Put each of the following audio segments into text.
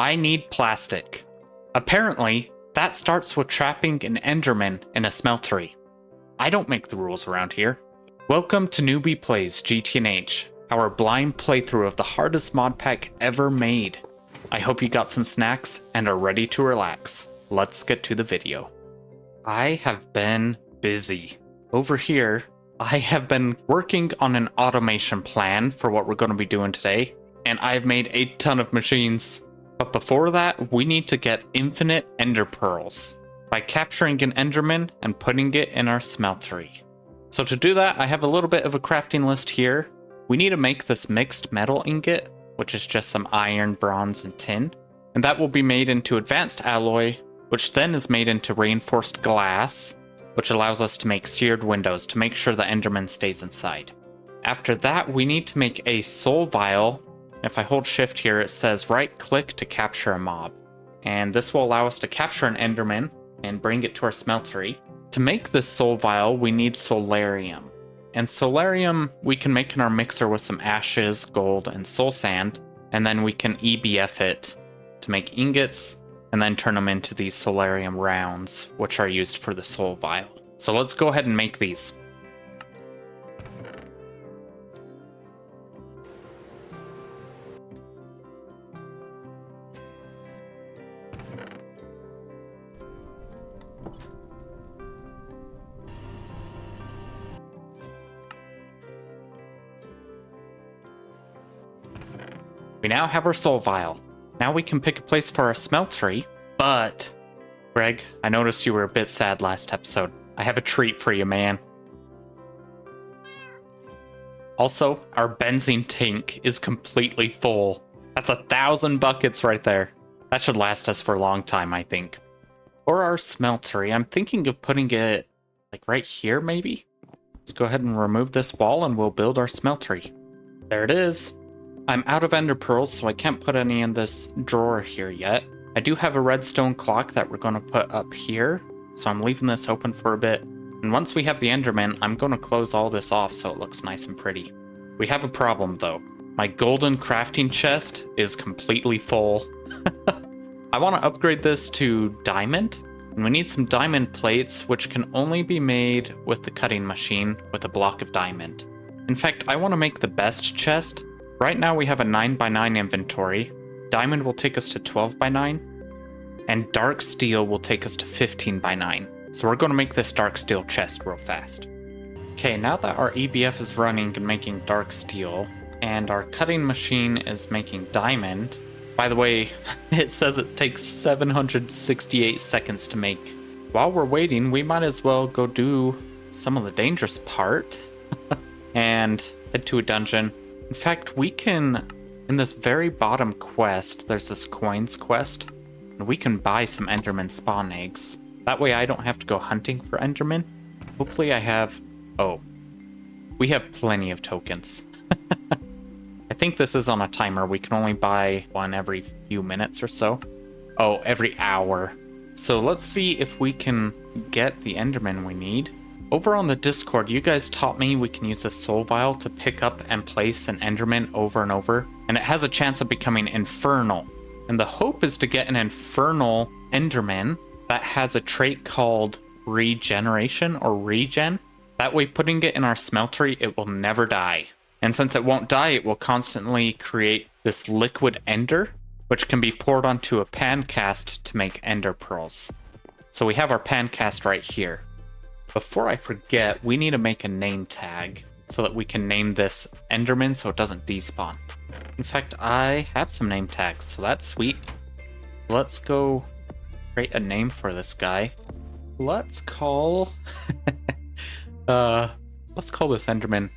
I need plastic. Apparently, that starts with trapping an Enderman in a smeltery. I don't make the rules around here. Welcome to Newbie Plays GTNH, our blind playthrough of the hardest mod pack ever made. I hope you got some snacks and are ready to relax. Let's get to the video. I have been busy. Over here, I have been working on an automation plan for what we're going to be doing today, and I've made a ton of machines. But before that, we need to get infinite ender pearls by capturing an enderman and putting it in our smeltery. So to do that, I have a little bit of a crafting list here. We need to make this mixed metal ingot, which is just some iron, bronze, and tin. And that will be made into advanced alloy, which then is made into reinforced glass, which allows us to make seared windows to make sure the enderman stays inside. After that, we need to make a soul vial. If I hold shift here, it says right click to capture a mob. And this will allow us to capture an enderman and bring it to our smeltery. To make this soul vial, we need solarium. And solarium we can make in our mixer with some ashes, gold, and soul sand. And then we can EBF it to make ingots and then turn them into these solarium rounds, which are used for the soul vial. So let's go ahead and make these. We now have our soul vial. Now we can pick a place for our smeltery, but Greg, I noticed you were a bit sad last episode. I have a treat for you, man. Also, our benzene tank is completely full. That's 1,000 buckets right there. That should last us for a long time, I think. For our smeltery, I'm thinking of putting it like right here, maybe? Let's go ahead and remove this wall and we'll build our smeltery. There it is. I'm out of ender pearls, so I can't put any in this drawer here yet. I do have a redstone clock that we're going to put up here, so I'm leaving this open for a bit. And once we have the enderman, I'm going to close all this off so it looks nice and pretty. We have a problem though. My golden crafting chest is completely full. I want to upgrade this to diamond, and we need some diamond plates, which can only be made with the cutting machine with a block of diamond. In fact, I want to make the best chest. Right now we have a 9x9 inventory. Diamond will take us to 12x9. And dark steel will take us to 15x9. So we're going to make this dark steel chest real fast. Okay, now that our EBF is running and making dark steel, and our cutting machine is making diamond. By the way, it says it takes 768 seconds to make. While we're waiting, we might as well go do some of the dangerous part. And head to a dungeon. In fact, we can, in this very bottom quest, there's this coins quest, and we can buy some enderman spawn eggs. That way I don't have to go hunting for enderman. Hopefully I have, oh, we have plenty of tokens. I think this is on a timer. We can only buy one every few minutes or so. Oh, every hour. So let's see if we can get the enderman we need. Over on the Discord, you guys taught me we can use a soul vial to pick up and place an enderman over and over, and it has a chance of becoming infernal. And the hope is to get an infernal enderman that has a trait called regeneration or regen. That way, putting it in our smeltery, it will never die. And since it won't die, it will constantly create this liquid ender, which can be poured onto a pan cast to make ender pearls. So we have our pan cast right here. Before I forget, we need to make a name tag so that we can name this enderman so it doesn't despawn. In fact, I have some name tags, so that's sweet. Let's go create a name for this guy. Let's call let's call this enderman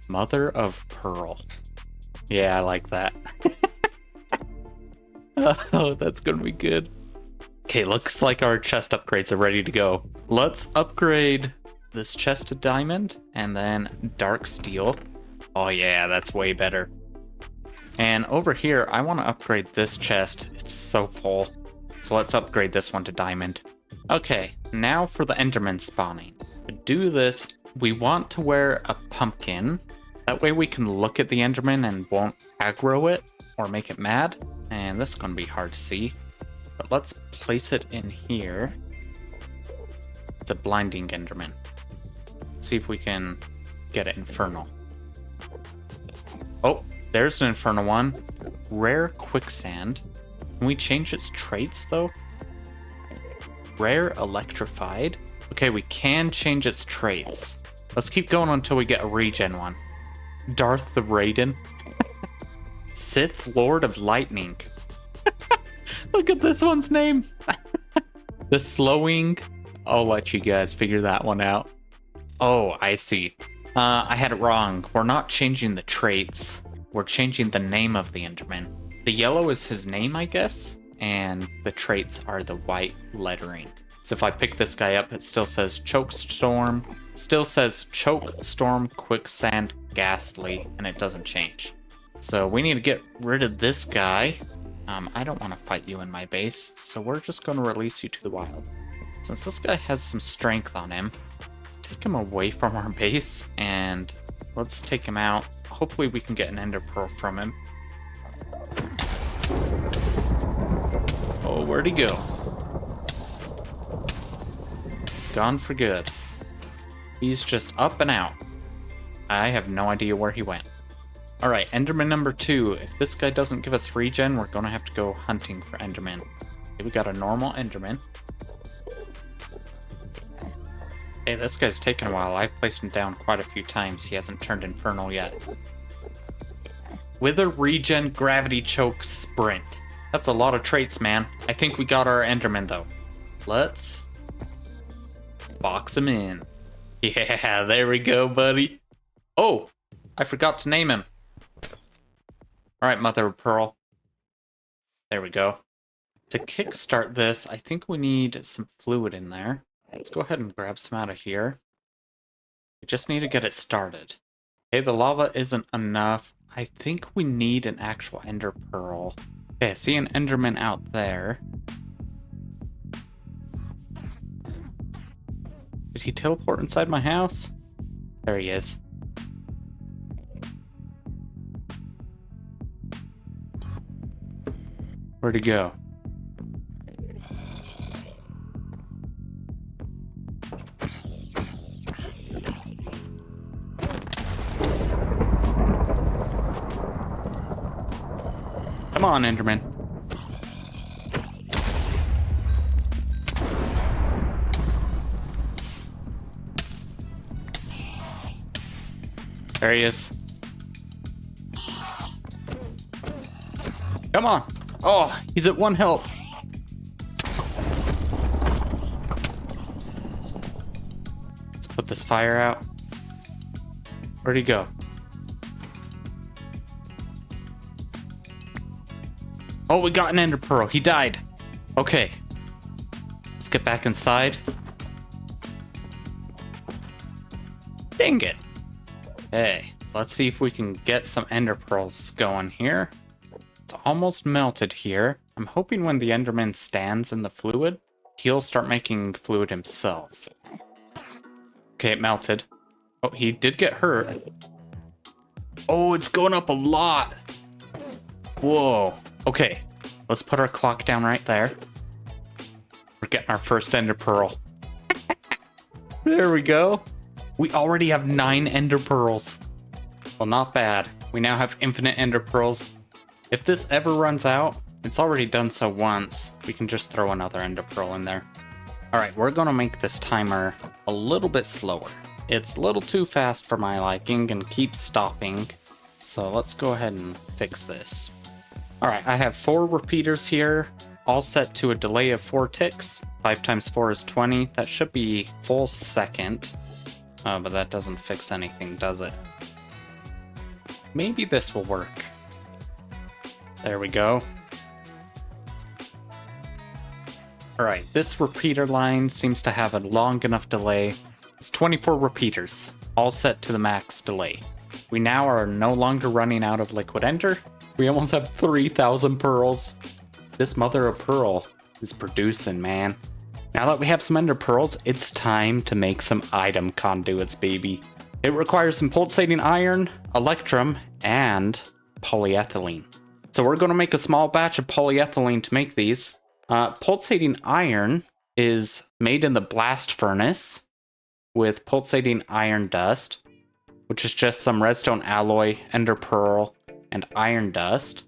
Mother of Pearl. Yeah, I like that. Oh, that's gonna be good. Okay, looks like our chest upgrades are ready to go. Let's upgrade this chest to diamond and then dark steel. Oh yeah, that's way better. And over here, I want to upgrade this chest. It's so full. So let's upgrade this one to diamond. Okay, now for the enderman spawning. To do this, we want to wear a pumpkin. That way we can look at the enderman and won't aggro it or make it mad. And this is going to be hard to see. But let's place it in here. It's a blinding Enderman. Let's see if we can get it infernal. Oh, there's an infernal one. Rare quicksand. Can we change its traits though? Rare electrified. Okay, we can change its traits. Let's keep going until we get a regen one. Darth the Raiden. Sith Lord of Lightning. Look at this one's name. The Slowing. I'll let you guys figure that one out. Oh, I see. I had it wrong. We're not changing the traits. We're changing the name of the Enderman. The yellow is his name, I guess, and the traits are the white lettering. So if I pick this guy up, it still says Choke Storm, still says Choke Storm, Quicksand, Ghastly, and it doesn't change. So we need to get rid of this guy. I don't want to fight you in my base, so we're just going to release you to the wild. Since this guy has some strength on him, let's take him away from our base, and let's take him out. Hopefully we can get an ender pearl from him. Oh, where'd he go? He's gone for good. He's just up and out. I have no idea where he went. Alright, Enderman number 2. If this guy doesn't give us regen, we're going to have to go hunting for Enderman. Okay, we got a normal Enderman. Hey, this guy's taken a while. I've placed him down quite a few times. He hasn't turned infernal yet. Wither, regen, gravity, choke, sprint. That's a lot of traits, man. I think we got our Enderman, though. Let's box him in. Yeah, there we go, buddy. Oh, I forgot to name him. All right, Mother of Pearl. There we go. To kickstart this, I think we need some fluid in there. Let's go ahead and grab some out of here. We just need to get it started. Okay, the lava isn't enough. I think we need an actual ender pearl. Okay, I see an Enderman out there. Did he teleport inside my house? There he is. Where'd he go? Come on, Enderman. There he is. Come on. Oh, he's at 1 health. Let's put this fire out. Where'd he go? Oh, we got an ender pearl. He died. Okay. Let's get back inside. Dang it. Hey, let's see if we can get some ender pearls going here. It's almost melted here. I'm hoping when the Enderman stands in the fluid, he'll start making fluid himself. Okay, it melted. Oh, he did get hurt. Oh, it's going up a lot. Whoa. Okay, let's put our clock down right there. We're getting our first ender pearl. There we go. We already have 9 ender pearls. Well, not bad. We now have infinite ender pearls. If this ever runs out, it's already done so once. We can just throw another ender pearl in there. All right, we're gonna make this timer a little bit slower. It's a little too fast for my liking and keeps stopping. So let's go ahead and fix this. All right, I have 4 repeaters here, all set to a delay of 4 ticks. 5 times 4 is 20. That should be full second. But that doesn't fix anything, does it? Maybe this will work. There we go. All right, this repeater line seems to have a long enough delay. It's 24 repeaters, all set to the max delay. We now are no longer running out of liquid ender. We almost have 3,000 pearls. This mother of pearl is producing, man. Now that we have some ender pearls, it's time to make some item conduits, baby. It requires some pulsating iron, electrum, and polyethylene. So we're going to make a small batch of polyethylene to make these. Pulsating iron is made in the blast furnace with pulsating iron dust, which is just some redstone alloy, ender pearl, and iron dust.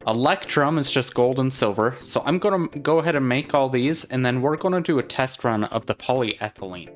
Electrum is just gold and silver, so I'm going to go ahead and make all these, and then we're going to do a test run of the polyethylene.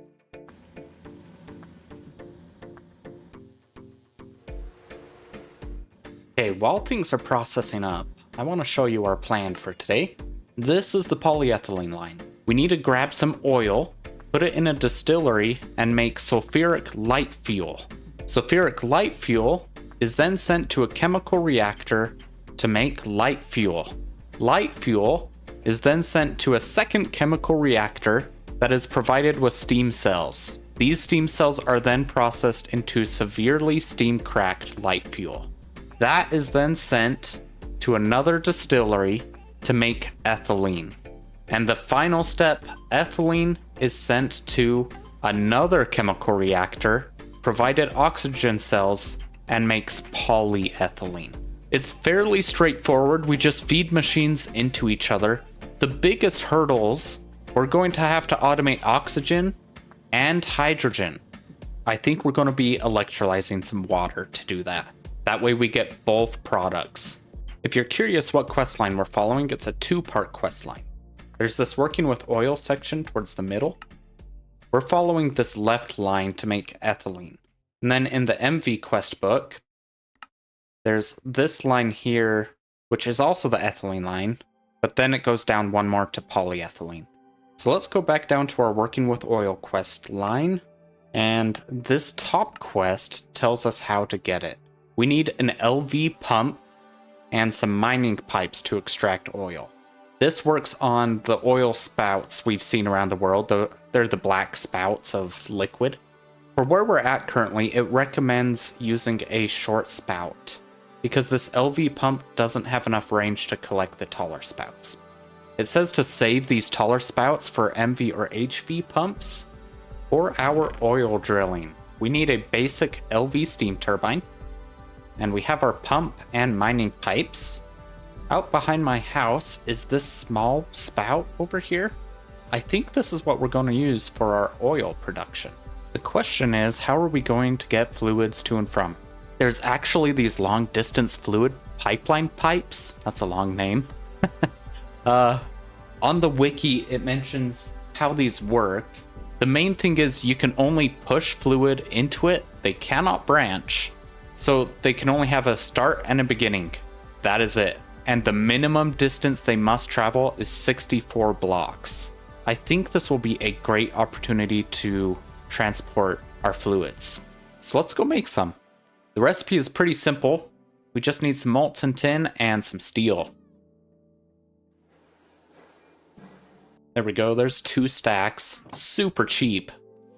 Okay, while things are processing up, I want to show you our plan for today. This is the polyethylene line. We need to grab some oil, put it in a distillery, and make sulfuric light fuel. Sulfuric light fuel is then sent to a chemical reactor to make light fuel. Light fuel is then sent to a second chemical reactor that is provided with steam cells. These steam cells are then processed into severely steam-cracked light fuel. That is then sent to another distillery to make ethylene. And the final step, ethylene, is sent to another chemical reactor, provided oxygen cells, and makes polyethylene. It's fairly straightforward. We just feed machines into each other. The biggest hurdles, we're going to have to automate oxygen and hydrogen. I think we're going to be electrolyzing some water to do that. That way we get both products. If you're curious what quest line we're following, it's a two-part quest line. There's this working with oil section towards the middle. We're following this left line to make ethylene. And then in the MV quest book, there's this line here, which is also the ethylene line, but then it goes down one more to polyethylene. So let's go back down to our working with oil quest line. And this top quest tells us how to get it. We need an LV pump and some mining pipes to extract oil. This works on the oil spouts we've seen around the world. They're the black spouts of liquid. For where we're at currently, it recommends using a short spout because this LV pump doesn't have enough range to collect the taller spouts. It says to save these taller spouts for MV or HV pumps or our oil drilling. We need a basic LV steam turbine, and we have our pump and mining pipes. Out behind my house is this small spout over here. I think this is what we're going to use for our oil production. The question is, how are we going to get fluids to and from? There's actually these long distance fluid pipeline pipes. That's a long name. On the wiki, it mentions how these work. The main thing is you can only push fluid into it. They cannot branch. So they can only have a start and a beginning. That is it. And the minimum distance they must travel is 64 blocks. I think this will be a great opportunity to transport our fluids. So let's go make some. The recipe is pretty simple. We just need some molten tin and some steel. There we go, there's 2 stacks. Super cheap.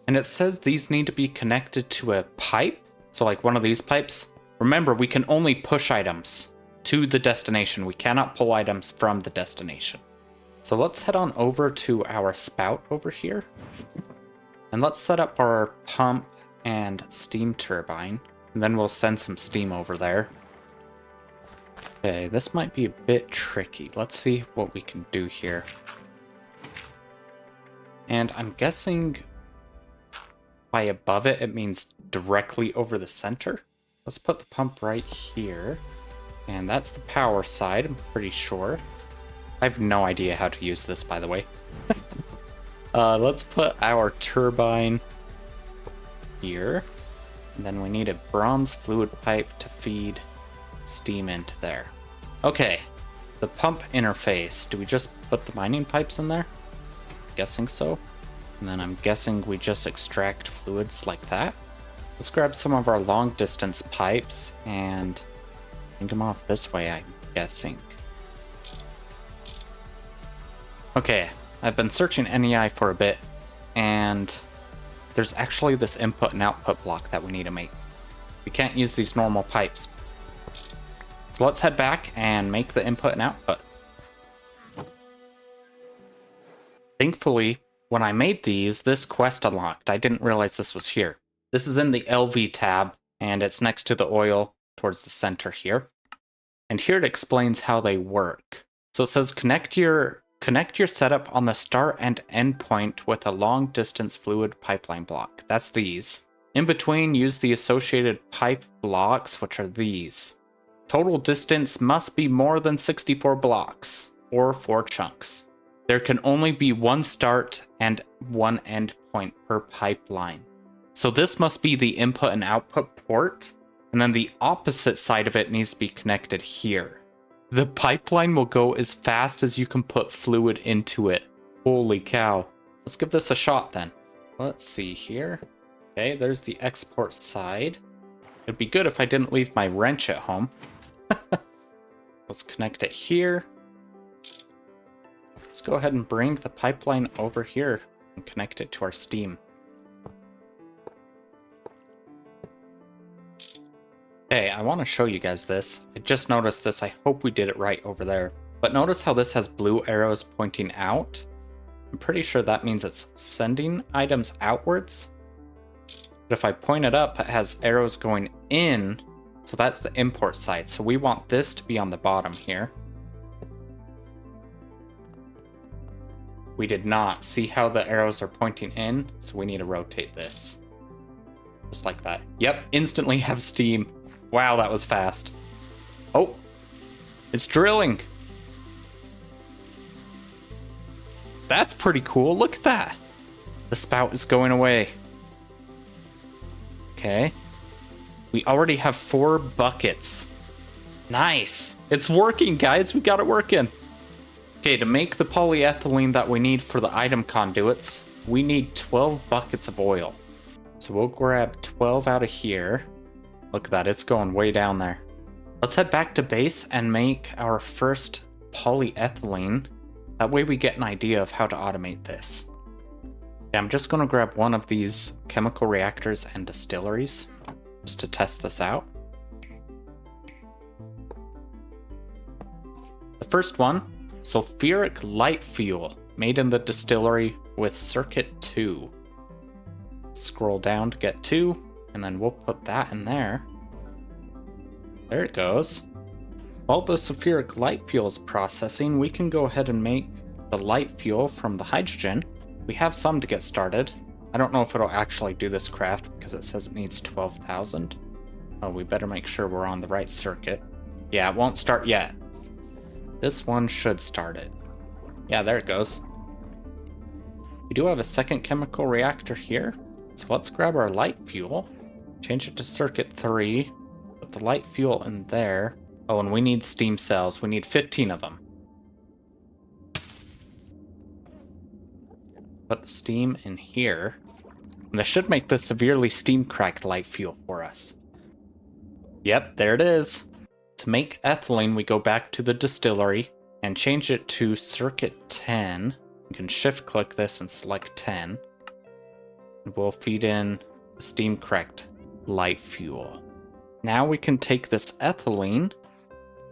And it says these need to be connected to a pipe. So like one of these pipes. Remember, we can only push items to the destination. We cannot pull items from the destination. So let's head on over to our spout over here. And let's set up our pump and steam turbine. And then we'll send some steam over there. Okay, this might be a bit tricky. Let's see what we can do here. And I'm guessing by above it, it means directly over the center. Let's put the pump right here. And that's the power side, I'm pretty sure. I have no idea how to use this, by the way. Let's put our turbine here. And then we need a bronze fluid pipe to feed steam into there. Okay, the pump interface. Do we just put the mining pipes in there? Guessing so. And then I'm guessing we just extract fluids like that. Let's grab some of our long distance pipes and bring them off this way, I'm guessing. Okay, I've been searching NEI for a bit, and there's actually this input and output block that we need to make. We can't use these normal pipes. So let's head back and make the input and output. Thankfully, when I made these, this quest unlocked. I didn't realize this was here. This is in the LV tab, and it's next to the oil towards the center here. And here it explains how they work. So it says connect your setup on the start and end point with a long distance fluid pipeline block. That's these. In between, use the associated pipe blocks, which are these. Total distance must be more than 64 blocks, or 4 chunks. There can only be one start and one end point per pipeline. So this must be the input and output port, and then the opposite side of it needs to be connected here. The pipeline will go as fast as you can put fluid into it. Holy cow. Let's give this a shot then. Let's see here. Okay, there's the export side. It'd be good if I didn't leave my wrench at home. Let's connect it here. Let's go ahead and bring the pipeline over here and connect it to our steam. Okay, I want to show you guys this. I just noticed this. I hope we did it right over there. But notice how this has blue arrows pointing out? I'm pretty sure that means it's sending items outwards. But if I point it up, it has arrows going in. So that's the import side. So we want this to be on the bottom here. We did not. See how the arrows are pointing in? So we need to rotate this. Just like that. Yep, instantly have steam. Wow, that was fast. Oh, it's drilling. That's pretty cool. Look at that. The spout is going away. Okay. We already have 4 buckets. Nice. It's working, guys. We got it working. Okay, to make the polyethylene that we need for the item conduits, we need 12 buckets of oil. So we'll grab 12 out of here. Look at that, it's going way down there. Let's head back to base and make our first polyethylene. That way we get an idea of how to automate this. Yeah, I'm just going to grab one of these chemical reactors and distilleries just to test this out. The first one, sulfuric light fuel, made in the distillery with circuit 2. Scroll down to get 2. And then we'll put that in there. There it goes. While the sulfuric light fuel is processing, we can go ahead and make the light fuel from the hydrogen. We have some to get started. I don't know if it'll actually do this craft because it says it needs 12,000. Oh, we better make sure we're on the right circuit. Yeah, it won't start yet. This one should start it. Yeah, there it goes. We do have a second chemical reactor here. So let's grab our light fuel. Change it to circuit 3. Put the light fuel in there. Oh, and we need steam cells. We need 15 of them. Put the steam in here. And this should make the severely steam-cracked light fuel for us. Yep, there it is. To make ethylene, we go back to the distillery and change it to circuit 10. You can shift-click this and select 10. And we'll feed in the steam-cracked light fuel. Now we can take this ethylene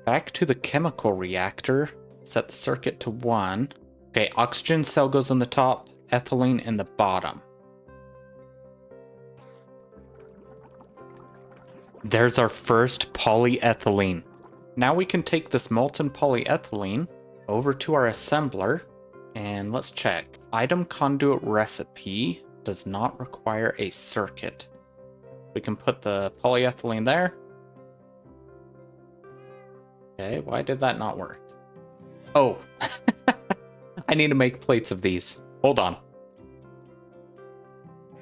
back to the chemical reactor, set the circuit to 1. Okay, oxygen cell goes in the top, ethylene in the bottom. There's our first polyethylene. Now we can take this molten polyethylene over to our assembler, and let's check. Item conduit recipe does not require a circuit. We can put the polyethylene there. Okay, why did that not work? Oh, I need to make plates of these. Hold on.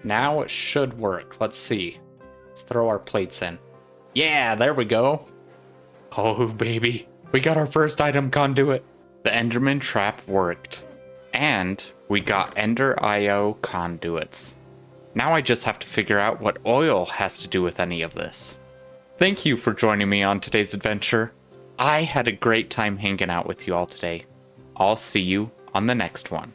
Now it should work. Let's see. Let's throw our plates in. Yeah, there we go. Oh, baby. We got our first item conduit. The Enderman trap worked. And we got EnderIO conduits. Now I just have to figure out what oil has to do with any of this. Thank you for joining me on today's adventure. I had a great time hanging out with you all today. I'll see you on the next one.